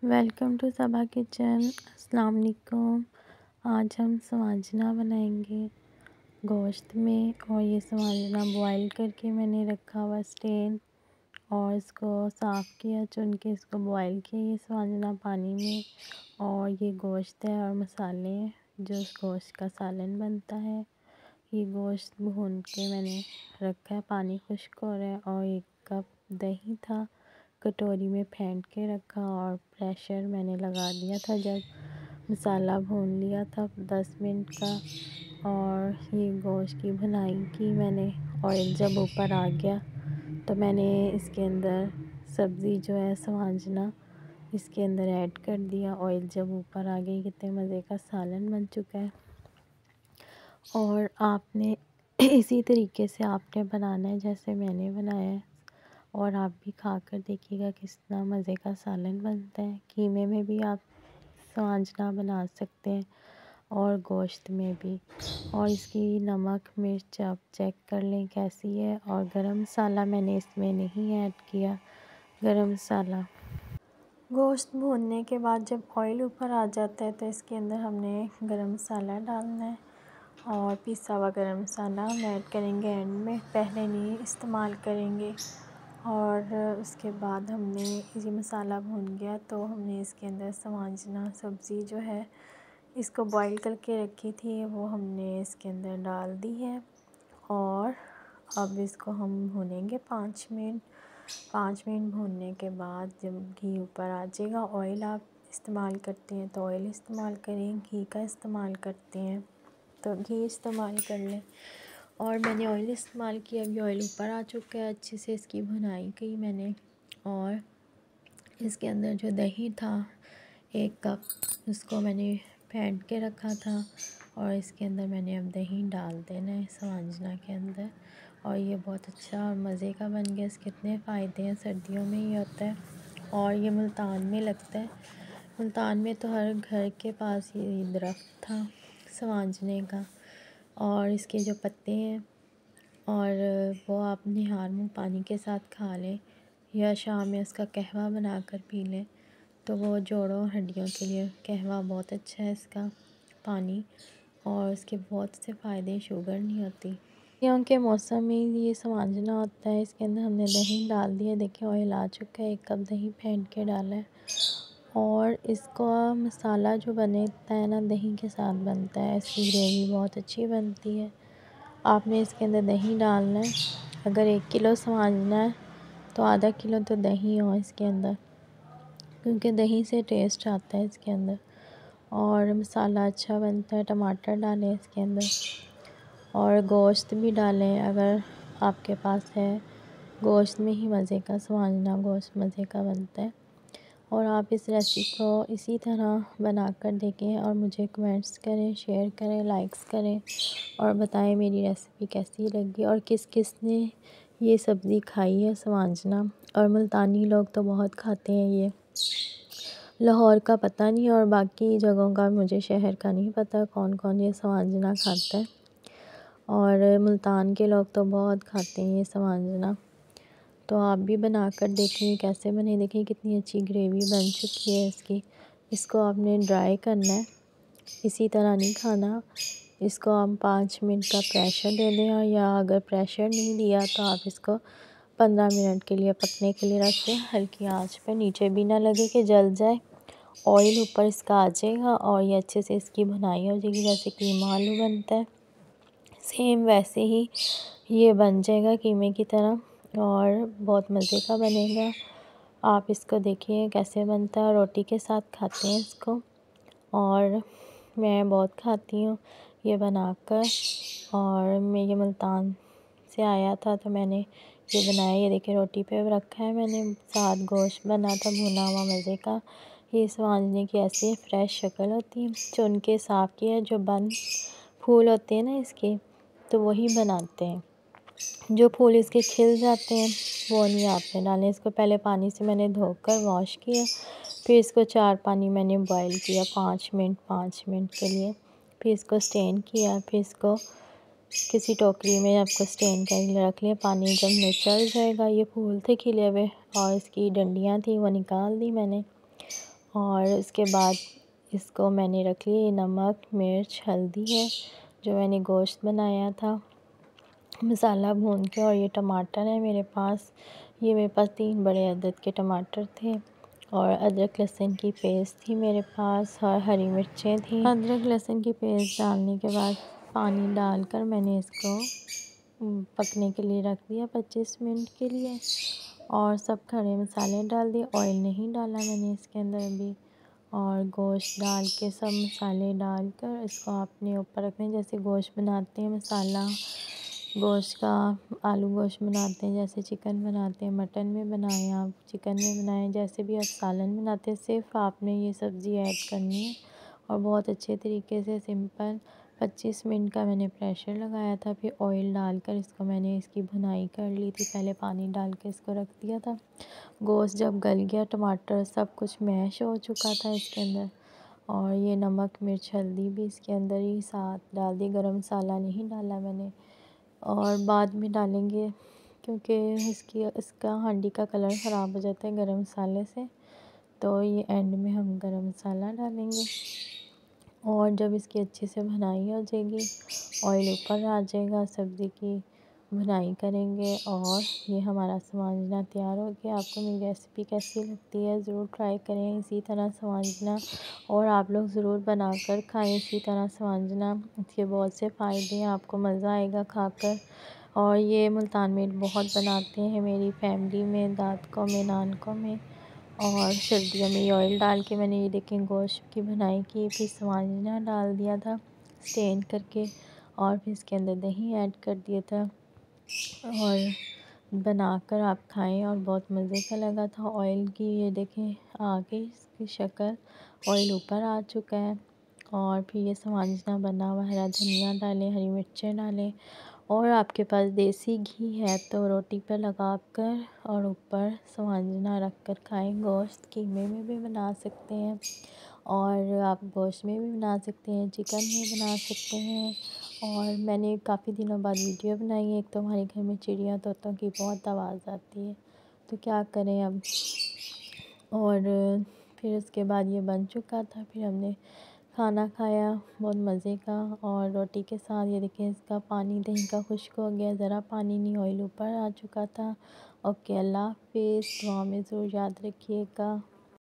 Welcome to Saba kitchen. अस्सलाम वालेकुम। आज हम सवांजना बनाएंगे गोश्त में। और ये सवांजना बॉईल करके मैंने रखा हुआ स्टेन, और इसको साफ़ किया, चुन के इसको बॉईल किया ये सवांजना पानी में। और ये गोश्त है और मसाले हैं जो इस गोश्त का सालन बनता है। ये गोश्त भून के मैंने रखा है, पानी खुश्क हो रहा है। और 1 कप दही था, कटोरी में फेंट के रखा, और प्रेशर मैंने लगा दिया था जब मसाला भून लिया था 10 मिनट का। और ये गोश्त की भुनाई की मैंने। ऑयल जब ऊपर आ गया तो मैंने इसके अंदर सब्ज़ी जो है सवांजना इसके अंदर ऐड कर दिया। ऑयल जब ऊपर आ गई, कितने मज़े का सालन बन चुका है। और आपने इसी तरीके से आपने बनाना है जैसे मैंने बनाया है। और आप भी खा कर देखिएगा कितना मज़े का सालन बनता है। कीमे में भी आप सवांजना बना सकते हैं और गोश्त में भी। और इसकी नमक मिर्च आप चेक कर लें कैसी है। और गरम मसाला मैंने इसमें नहीं ऐड किया, गरम मसाला। गोश्त भूनने के बाद जब ऑयल ऊपर आ जाता है तो इसके अंदर हमने गरम मसाला डालना है। और पिसा हुआ गरम मसाला हम ऐड करेंगे एंड में, पहले नहीं इस्तेमाल करेंगे। और उसके बाद हमने ये मसाला भून गया तो हमने इसके अंदर सवांजना सब्ज़ी जो है इसको बॉईल करके रखी थी वो हमने इसके अंदर डाल दी है। और अब इसको हम भूनेंगे 5 मिनट। 5 मिनट भूनने के बाद जब घी ऊपर आ जाएगा, ऑयल आप इस्तेमाल करते हैं तो ऑयल इस्तेमाल करें, घी का इस्तेमाल करते हैं तो घी इस्तेमाल कर लें। और मैंने ऑयल इस्तेमाल किया, अभी ऑयल ऊपर आ चुका है, अच्छे से इसकी भुनाई की मैंने। और इसके अंदर जो दही था 1 कप, उसको मैंने फेंट के रखा था। और इसके अंदर मैंने अब दही डाल देना है सवांजना के अंदर। और ये बहुत अच्छा और मज़े का बन गया। इसके कितने फ़ायदे हैं, सर्दियों में ये होता है। और ये मुल्तान में लगता है। मुल्तान में तो हर घर के पास ये दरख्त था सवांजने का। और इसके जो पत्ते हैं और वो आप निहार मुँह पानी के साथ खा लें या शाम में उसका कहवा बना कर पी लें तो वो जोड़ों हड्डियों के लिए कहवा बहुत अच्छा है इसका पानी। और इसके बहुत से फ़ायदे, शुगर नहीं होती। सर्दियों के मौसम में ये सवांजना होता है। इसके अंदर हमने दही डाल दिया, देखिए ऑयल आ चुका है, 1 कप दही फेंट के डाला है। और इसका मसाला जो बनता है ना दही के साथ बनता है, इसकी ग्रेवी बहुत अच्छी बनती है। आपने इसके अंदर दही डालना है। अगर 1 किलो सवांजना है तो आधा किलो तो दही हो इसके अंदर, क्योंकि दही से टेस्ट आता है इसके अंदर। और मसाला अच्छा बनता है। टमाटर डालें इसके अंदर और गोश्त भी डालें अगर आपके पास है। गोश्त में ही मज़े का सवांजना गोश्त मज़े का बनता है। और आप इस रेसिपी को इसी तरह बना कर देखें और मुझे कमेंट्स करें, शेयर करें, लाइक्स करें और बताएं मेरी रेसिपी कैसी लगी और किस किस ने ये सब्ज़ी खाई है सवांजना। और मुल्तानी लोग तो बहुत खाते हैं ये, लाहौर का पता नहीं और बाकी जगहों का मुझे शहर का नहीं पता कौन कौन ये सवांजना खाता है। और मुल्तान के लोग तो बहुत खाते हैं ये सवांजना। तो आप भी बना कर देखें कैसे बने, देखें कितनी अच्छी ग्रेवी बन चुकी है इसकी। इसको आपने ड्राई करना है, इसी तरह नहीं खाना। इसको आप 5 मिनट का प्रेशर दे दें, या अगर प्रेशर नहीं दिया तो आप इसको 15 मिनट के लिए पकने के लिए रख दें हल्की आंच पे, नीचे भी ना लगे कि जल जाए। ऑयल ऊपर इसका आ जाएगा और ये अच्छे से इसकी भुनाई हो जाएगी, जैसे कीमा आलू बनता है सेम वैसे ही ये बन जाएगा कीमे की तरह। और बहुत मज़े का बनेगा। आप इसको देखिए कैसे बनता है, रोटी के साथ खाते हैं इसको। और मैं बहुत खाती हूँ ये बनाकर। और मैं ये मुल्तान से आया था तो मैंने ये बनाया। ये देखिए रोटी पे रखा है मैंने, साथ गोश्त बना था भुना हुआ मज़े का। ये सवांजने की ऐसी फ्रेश शक्ल होती है, चुन के साफ़ किया। जो बंद फूल होते हैं ना इसके तो वही बनाते हैं, जो फूल इसके खिल जाते हैं वो नहीं आपने डालें। इसको पहले पानी से मैंने धोकर वॉश किया, फिर इसको 4 पानी मैंने बॉईल किया 5 मिनट के लिए। फिर इसको स्टेन किया, फिर इसको किसी टोकरी में आपको स्टेन कर रख लिया। पानी जब निचल जाएगा, ये फूल थे खिले हुए और इसकी डंडियाँ थी वो निकाल दी मैंने। और इसके बाद इसको मैंने रख लिया। ये नमक, मिर्च, हल्दी है जो मैंने गोश्त बनाया था मसाला भून के। और ये टमाटर है मेरे पास, ये मेरे पास 3 बड़े अदद के टमाटर थे। और अदरक लहसुन की पेस्ट थी मेरे पास, और हरी मिर्चें थी। अदरक लहसुन की पेस्ट डालने के बाद पानी डालकर मैंने इसको पकने के लिए रख दिया 25 मिनट के लिए। और सब खड़े मसाले डाल दिए, ऑयल नहीं डाला मैंने इसके अंदर अभी। और गोश्त डाल के सब मसाले डालकर इसको आपने ऊपर रखना है। जैसे गोश्त बनाते हैं मसाला गोश्त का, आलू गोश्त बनाते हैं, जैसे चिकन बनाते हैं, मटन में बनाएं आप, चिकन में बनाएं, जैसे भी आप सालन बनाते हैं, सिर्फ आपने ये सब्ज़ी ऐड करनी है। और बहुत अच्छे तरीके से सिंपल 25 मिनट का मैंने प्रेशर लगाया था। फिर ऑयल डालकर इसको मैंने इसकी भुनाई कर ली थी। पहले पानी डाल के इसको रख दिया था। गोश्त जब गल गया, टमाटर सब कुछ मैश हो चुका था इसके अंदर। और ये नमक, मिर्च, हल्दी भी इसके अंदर ही साथ डाल दी। गरम मसाला नहीं डाला मैंने, और बाद में डालेंगे क्योंकि इसका हांडी का कलर ख़राब हो जाता है गरम मसाले से। तो ये एंड में हम गरम मसाला डालेंगे। और जब इसकी अच्छे से भुनाई हो जाएगी, ऑयल ऊपर आ जाएगा, सब्ज़ी की भुनाई करेंगे और ये हमारा समझना तैयार हो गया। आपको मेरी रेसिपी कैसी लगती है ज़रूर ट्राई करें इसी तरह समझना, और आप लोग ज़रूर बनाकर खाएं इसी तरह समझना। इसके बहुत से फ़ायदे हैं, आपको मज़ा आएगा खाकर। और ये मुल्तान मिर्च बहुत बनाते हैं मेरी फैमिली में, दादकों में, नानकों में। और सर्दियों में ये ऑयल डाल के मैंने ये देखें गोश्त की भुनाई की, फिर समाजना डाल दिया था स्टेन करके, और फिर इसके अंदर दही ऐड कर दिया था। और बनाकर आप खाएं और बहुत मज़े का लगा था। ऑयल की ये देखें आ गई इसकी शक्ल, ऑयल ऊपर आ चुका है। और फिर ये समाजना बना हुआ, हरा धनिया डालें, हरी मिर्चें डालें, और आपके पास देसी घी है तो रोटी पर लगाकर और ऊपर समाजना रख कर खाएँ। गोश्त कीमे में भी बना सकते हैं, और आप गोश्त में भी बना सकते हैं, चिकन में बना सकते हैं। और मैंने काफ़ी दिनों बाद वीडियो बनाई है। एक तो हमारे घर में चिड़िया तोतों की बहुत आवाज़ आती है, तो क्या करें अब। और फिर उसके बाद ये बन चुका था, फिर हमने खाना खाया बहुत मज़े का। और रोटी के साथ ये देखिए इसका पानी दही का खुश्क हो गया, ज़रा पानी नहीं, ऑयल ऊपर आ चुका था। ओके, अल्लाह हाफ़िज़, दुआ में ज़रूर याद रखिएगा।